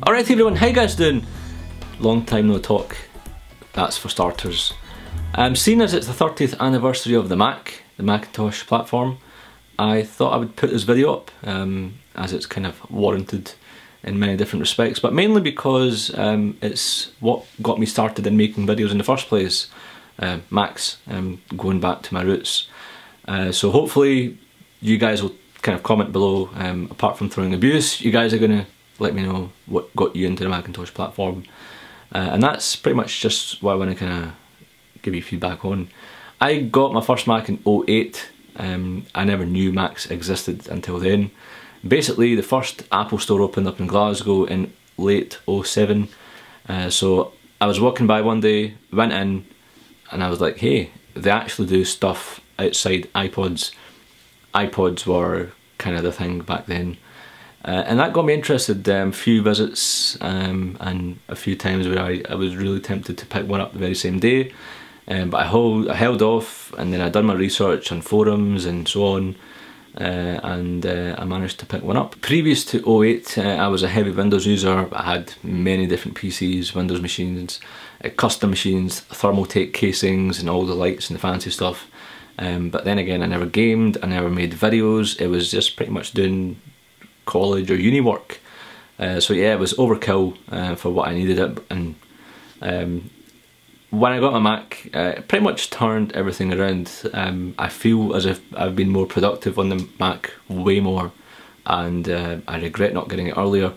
Alright everyone, how you guys doing? Long time no talk, that's for starters. Seeing as it's the 30th anniversary of the Mac, the Macintosh platform, I thought I would put this video up, as it's kind of warranted in many different respects, but mainly because it's what got me started in making videos in the first place, Macs, going back to my roots. So hopefully you guys will kind of comment below, apart from throwing abuse, you guys are going to let me know what got you into the Macintosh platform. And that's pretty much just what I want to kind of give you feedback on. I got my first Mac in 08. I never knew Macs existed until then. Basically, the first Apple store opened up in Glasgow in late 07. So I was walking by one day, went in, and I was like, hey, they actually do stuff outside iPods. iPods were kind of the thing back then. And that got me interested. A few visits and a few times where I was really tempted to pick one up the very same day, but I held off, and then I'd done my research on forums and so on, and I managed to pick one up. Previous to 08, I was a heavy Windows user. I had many different PCs, Windows machines, custom machines, Thermaltake casings and all the lights and the fancy stuff. But then again, I never gamed, I never made videos. It was just pretty much doing college or uni work. So yeah, it was overkill for what I needed it. And when I got my Mac, it pretty much turned everything around. I feel as if I've been more productive on the Mac, way more, and I regret not getting it earlier.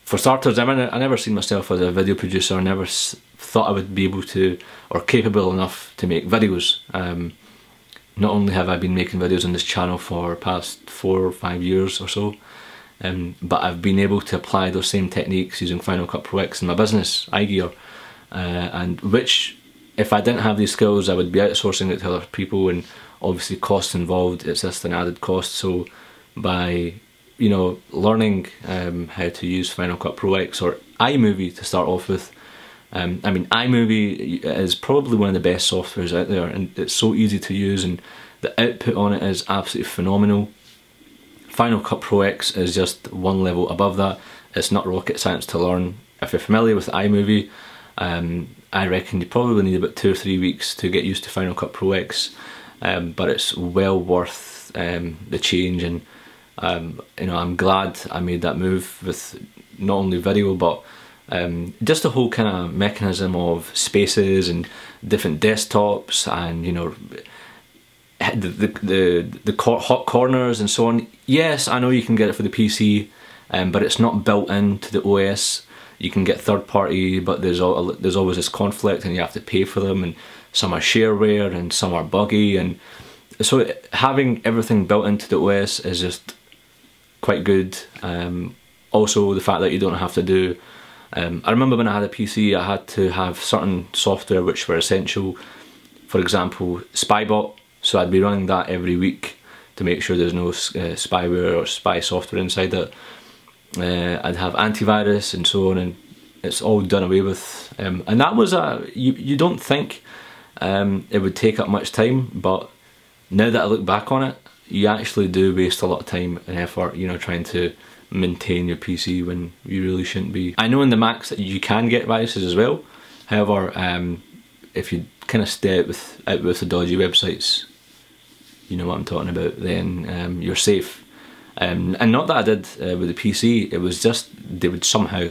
For starters, I never seen myself as a video producer. I never thought I would be able to, or capable enough to make videos. Not only have I been making videos on this channel for the past 4 or 5 years or so, but I've been able to apply those same techniques using Final Cut Pro X in my business, iGear, and which, if I didn't have these skills, I would be outsourcing it to other people, and obviously costs involved, it's just an added cost. So by, you know, learning how to use Final Cut Pro X or iMovie to start off with, I mean, iMovie is probably one of the best softwares out there, and it's so easy to use, and the output on it is absolutely phenomenal. Final Cut Pro X is just one level above that. It's not rocket science to learn. If you're familiar with iMovie, I reckon you probably need about 2 or 3 weeks to get used to Final Cut Pro X, but it's well worth the change, and you know, I'm glad I made that move with not only video, but just the whole kind of mechanism of spaces and different desktops, and you know, the hot corners and so on. Yes, I know you can get it for the PC, but it's not built into the OS. You can get third party, but there's always this conflict, and you have to pay for them, and some are shareware and some are buggy, and so having everything built into the OS is just quite good. Also, the fact that you don't have to do, I remember when I had a PC, I had to have certain software which were essential. For example, Spybot, so I'd be running that every week to make sure there's no spyware or spy software inside it. I'd have antivirus and so on, and it's all done away with. And that was you don't think it would take up much time, but now that I look back on it, you actually do waste a lot of time and effort, you know, trying to maintain your PC when you really shouldn't be. I know in the Macs that you can get viruses as well. However, if you kind of stay out with the dodgy websites, you know what I'm talking about, then you're safe. And not that I did with the PC, it was just they would somehow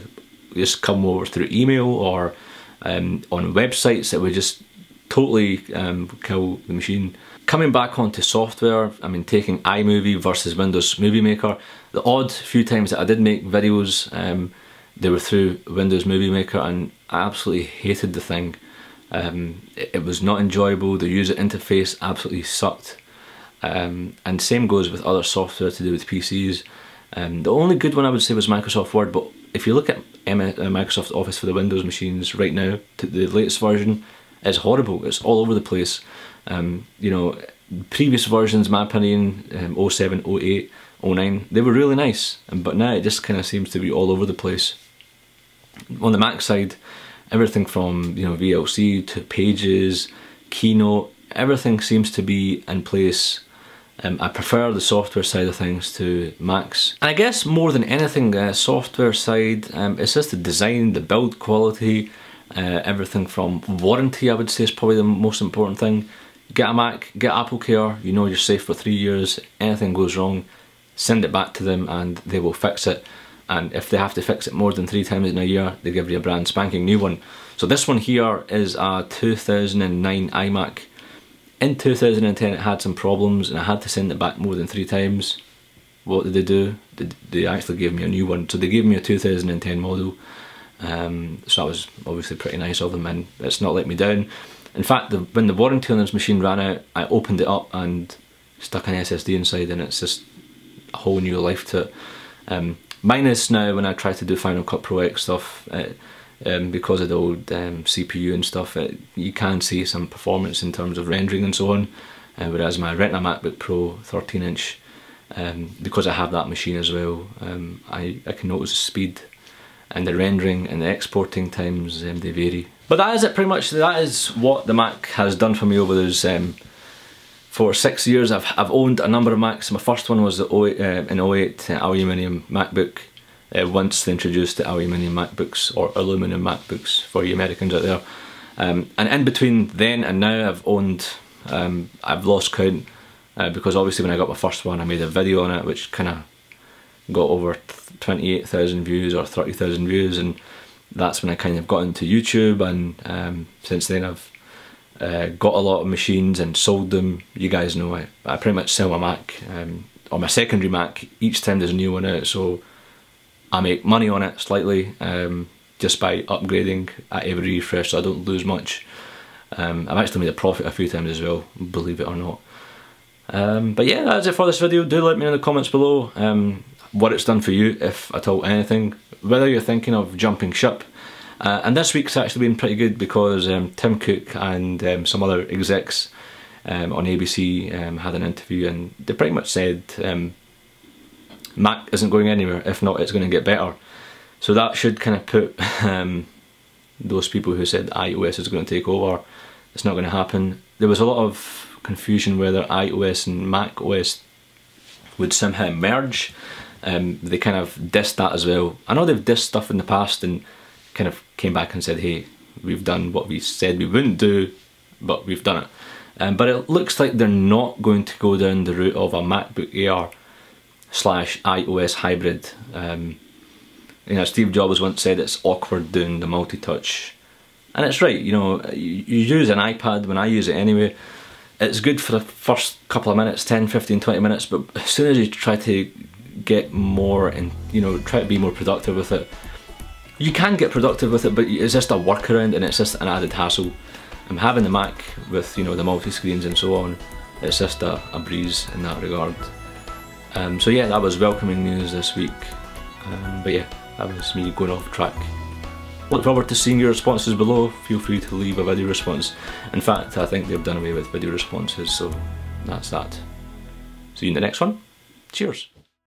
just come over through email or on websites that would just totally kill the machine. Coming back onto software, I mean, taking iMovie versus Windows Movie Maker, the odd few times that I did make videos, they were through Windows Movie Maker, and I absolutely hated the thing. It was not enjoyable, the user interface absolutely sucked. And same goes with other software to do with PCs. The only good one I would say was Microsoft Word, but if you look at Microsoft Office for the Windows machines right now, the latest version is horrible. It's all over the place. You know, previous versions, in my opinion, 07, 08, 09, they were really nice, but now it just kind of seems to be all over the place. On the Mac side, everything from, you know, VLC to Pages, Keynote, everything seems to be in place I prefer the software side of things to Macs. And I guess more than anything, the software side, it's just the design, the build quality, everything from warranty, I would say, is probably the most important thing. Get a Mac, get Apple Care, you know you're safe for 3 years. Anything goes wrong, send it back to them and they will fix it. And if they have to fix it more than 3 times in a year, they give you a brand spanking new one. So this one here is a 2009 iMac. In 2010 it had some problems and I had to send it back more than 3 times. What did they do? They actually gave me a new one. So they gave me a 2010 model. So that was obviously pretty nice of them, and it's not let me down. In fact, when the warranty on this machine ran out, I opened it up and stuck an SSD inside, and it's just a whole new life to it. Mine is now, when I try to do Final Cut Pro X stuff, because of the old CPU and stuff, you can see some performance in terms of rendering and so on. Whereas my Retina MacBook Pro 13-inch, because I have that machine as well, I can notice the speed and the rendering and the exporting times, they vary. But that is it pretty much. That is what the Mac has done for me over those for 6 years. I've owned a number of Macs. My first one was the in 08 aluminium MacBook. Once they introduced the aluminium MacBooks, or aluminum MacBooks for you Americans out there. And in between then and now I've owned, I've lost count, because obviously when I got my first one I made a video on it which kind of got over 28,000 views or 30,000 views, and that's when I kind of got into YouTube, and since then I've got a lot of machines and sold them. You guys know I pretty much sell my Mac, or my secondary Mac, each time there's a new one out, so I make money on it slightly, just by upgrading at every refresh, so I don't lose much. I've actually made a profit a few times as well, believe it or not. But yeah, that's it for this video. Do let me know in the comments below what it's done for you, if at all anything, whether you're thinking of jumping ship. And this week's actually been pretty good, because Tim Cook and some other execs on ABC had an interview, and they pretty much said Mac isn't going anywhere. If not, it's going to get better. So that should kind of put those people who said iOS is going to take over, it's not going to happen. There was a lot of confusion whether iOS and Mac OS would somehow merge. They kind of dissed that as well. I know they've dissed stuff in the past and kind of came back and said, hey, we've done what we said we wouldn't do, but we've done it. But it looks like they're not going to go down the route of a MacBook Air / iOS hybrid. You know, Steve Jobs once said it's awkward doing the multi-touch, and it's right. You know, you use an iPad, when I use it anyway, it's good for the first couple of minutes, 10, 15, 20 minutes, but as soon as you try to get more and, you know, try to be more productive with it, you can get productive with it, but it's just a workaround and it's just an added hassle. I'm having the Mac with, you know, the multi-screens and so on, it's just a breeze in that regard. So yeah, that was welcoming news this week. But yeah, that was me going off track. Look forward to seeing your responses below. Feel free to leave a video response. In fact, I think they've done away with video responses, so that's that. See you in the next one. Cheers.